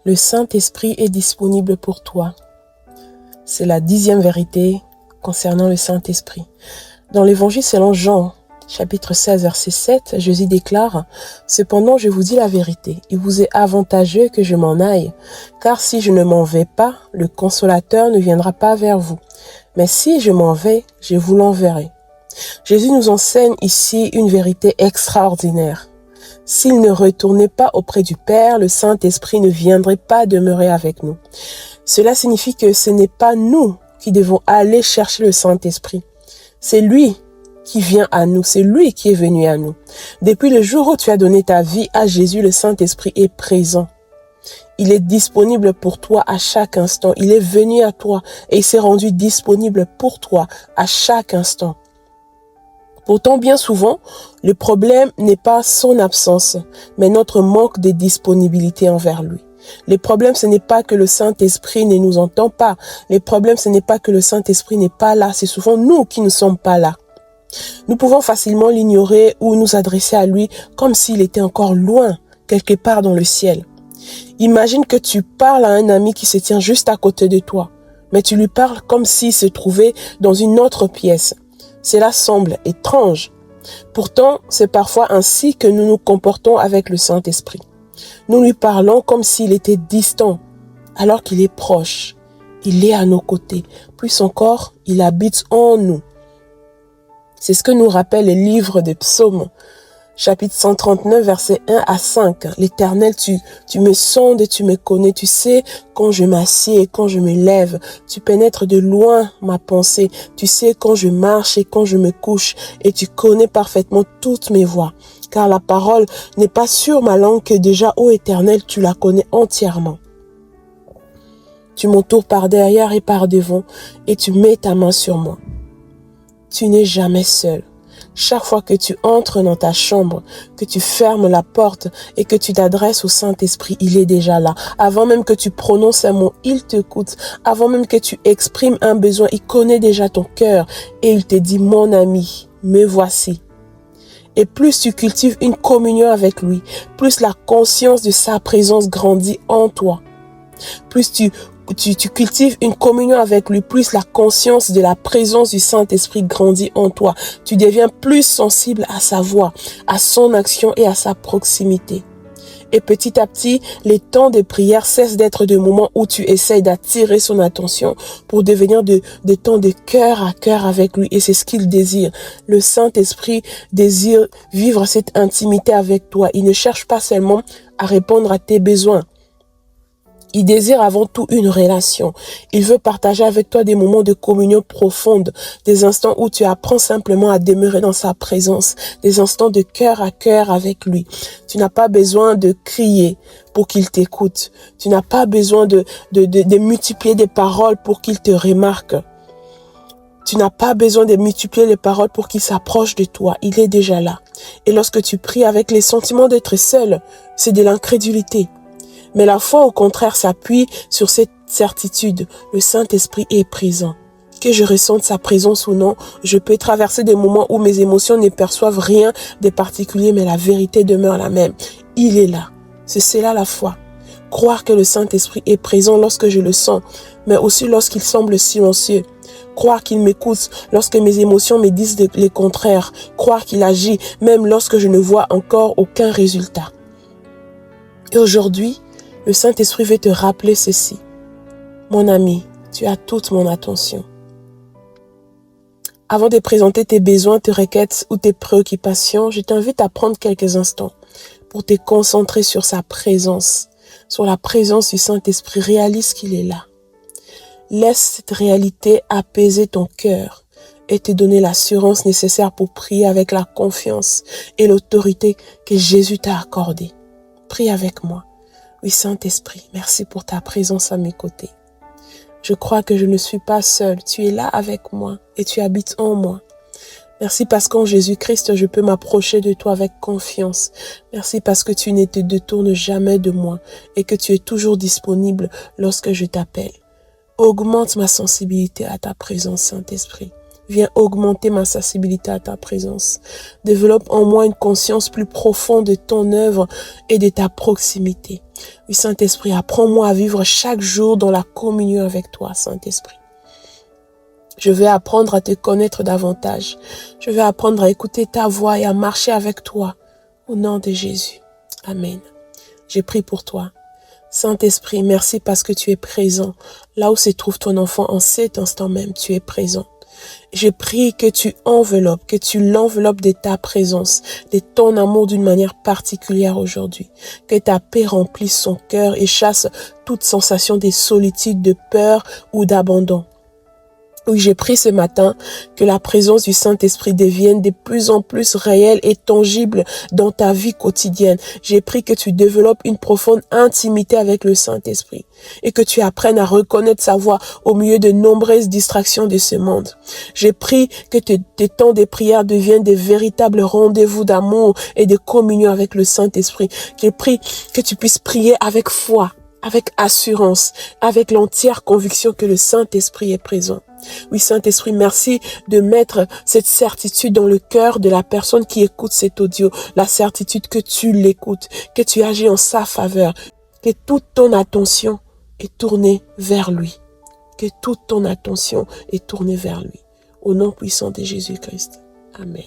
Le Saint-Esprit est disponible pour toi. C'est la 10e vérité concernant le Saint-Esprit. Dans l'évangile selon Jean, chapitre 16, verset 7, Jésus déclare « Cependant, je vous dis la vérité, il vous est avantageux que je m'en aille, car si je ne m'en vais pas, le Consolateur ne viendra pas vers vous. Mais si je m'en vais, je vous l'enverrai. » Jésus nous enseigne ici une vérité extraordinaire. S'il ne retournait pas auprès du Père, le Saint-Esprit ne viendrait pas demeurer avec nous. Cela signifie que ce n'est pas nous qui devons aller chercher le Saint-Esprit. C'est lui qui vient à nous, c'est lui qui est venu à nous. Depuis le jour où tu as donné ta vie à Jésus, le Saint-Esprit est présent. Il est disponible pour toi à chaque instant. Il est venu à toi et il s'est rendu disponible pour toi à chaque instant. Pourtant, bien souvent, le problème n'est pas son absence, mais notre manque de disponibilité envers lui. Le problème, ce n'est pas que le Saint-Esprit ne nous entend pas. Le problème, ce n'est pas que le Saint-Esprit n'est pas là. C'est souvent nous qui ne sommes pas là. Nous pouvons facilement l'ignorer ou nous adresser à lui comme s'il était encore loin, quelque part dans le ciel. Imagine que tu parles à un ami qui se tient juste à côté de toi, mais tu lui parles comme s'il se trouvait dans une autre pièce. Cela semble étrange. Pourtant, c'est parfois ainsi que nous nous comportons avec le Saint-Esprit. Nous lui parlons comme s'il était distant, alors qu'il est proche. Il est à nos côtés. Plus encore, il habite en nous. C'est ce que nous rappelle le livre des Psaumes, chapitre 139, versets 1 à 5. L'Éternel, tu me sondes et tu me connais. Tu sais quand je m'assieds et quand je me lève. Tu pénètres de loin ma pensée. Tu sais quand je marche et quand je me couche. Et tu connais parfaitement toutes mes voies. Car la parole n'est pas sur ma langue que déjà, ô Éternel, tu la connais entièrement. Tu m'entoures par derrière et par devant et tu mets ta main sur moi. Tu n'es jamais seul. Chaque fois que tu entres dans ta chambre, que tu fermes la porte et que tu t'adresses au Saint-Esprit, il est déjà là. Avant même que tu prononces un mot, il t'écoute. Avant même que tu exprimes un besoin, il connaît déjà ton cœur et il te dit, mon ami, me voici. Et plus tu cultives une communion avec lui, plus la conscience de sa présence grandit en toi. Plus tu cultives une communion avec lui, plus la conscience de la présence du Saint-Esprit grandit en toi. Tu deviens plus sensible à sa voix, à son action et à sa proximité. Et petit à petit, les temps de prière cessent d'être des moments où tu essayes d'attirer son attention pour devenir des temps de cœur à cœur avec lui. Et c'est ce qu'il désire. Le Saint-Esprit désire vivre cette intimité avec toi. Il ne cherche pas seulement à répondre à tes besoins. Il désire avant tout une relation. Il veut partager avec toi des moments de communion profonde, des instants où tu apprends simplement à demeurer dans sa présence, des instants de cœur à cœur avec lui. Tu n'as pas besoin de crier pour qu'il t'écoute. Tu n'as pas besoin de multiplier des paroles pour qu'il te remarque. Tu n'as pas besoin de multiplier les paroles pour qu'il s'approche de toi. Il est déjà là. Et lorsque tu pries avec les sentiments d'être seul, c'est de l'incrédulité. Mais la foi, au contraire, s'appuie sur cette certitude. Le Saint-Esprit est présent. Que je ressente sa présence ou non, je peux traverser des moments où mes émotions ne perçoivent rien de particulier, mais la vérité demeure la même. Il est là. C'est cela la foi. Croire que le Saint-Esprit est présent lorsque je le sens, mais aussi lorsqu'il semble silencieux. Croire qu'il m'écoute lorsque mes émotions me disent le contraire. Croire qu'il agit même lorsque je ne vois encore aucun résultat. Et aujourd'hui, le Saint-Esprit veut te rappeler ceci. Mon ami, tu as toute mon attention. Avant de présenter tes besoins, tes requêtes ou tes préoccupations, je t'invite à prendre quelques instants pour te concentrer sur sa présence, sur la présence du Saint-Esprit. Réalise qu'il est là. Laisse cette réalité apaiser ton cœur et te donner l'assurance nécessaire pour prier avec la confiance et l'autorité que Jésus t'a accordée. Prie avec moi. Oui, Saint-Esprit, merci pour ta présence à mes côtés. Je crois que je ne suis pas seule. Tu es là avec moi et tu habites en moi. Merci parce qu'en Jésus-Christ, je peux m'approcher de toi avec confiance. Merci parce que tu ne te détournes jamais de moi et que tu es toujours disponible lorsque je t'appelle. Augmente ma sensibilité à ta présence, Saint-Esprit. Viens augmenter ma sensibilité à ta présence. Développe en moi une conscience plus profonde de ton œuvre et de ta proximité. Oui, Saint-Esprit, apprends-moi à vivre chaque jour dans la communion avec toi, Saint-Esprit. Je vais apprendre à te connaître davantage. Je vais apprendre à écouter ta voix et à marcher avec toi. Au nom de Jésus. Amen. J'ai prié pour toi. Saint-Esprit, merci parce que tu es présent. Là où se trouve ton enfant en cet instant même, tu es présent. Je prie que tu enveloppes, que tu l'enveloppes de ta présence, de ton amour d'une manière particulière aujourd'hui. Que ta paix remplisse son cœur et chasse toute sensation de solitude, de peur ou d'abandon. Oui, j'ai prié ce matin que la présence du Saint-Esprit devienne de plus en plus réelle et tangible dans ta vie quotidienne. J'ai prié que tu développes une profonde intimité avec le Saint-Esprit et que tu apprennes à reconnaître sa voix au milieu de nombreuses distractions de ce monde. J'ai prié que tes temps de prière deviennent de véritables rendez-vous d'amour et de communion avec le Saint-Esprit. J'ai prié que tu puisses prier avec foi, avec assurance, avec l'entière conviction que le Saint-Esprit est présent. Oui, Saint-Esprit, merci de mettre cette certitude dans le cœur de la personne qui écoute cet audio. La certitude que tu l'écoutes, que tu agis en sa faveur, que toute ton attention est tournée vers lui. Que toute ton attention est tournée vers lui. Au nom puissant de Jésus-Christ. Amen.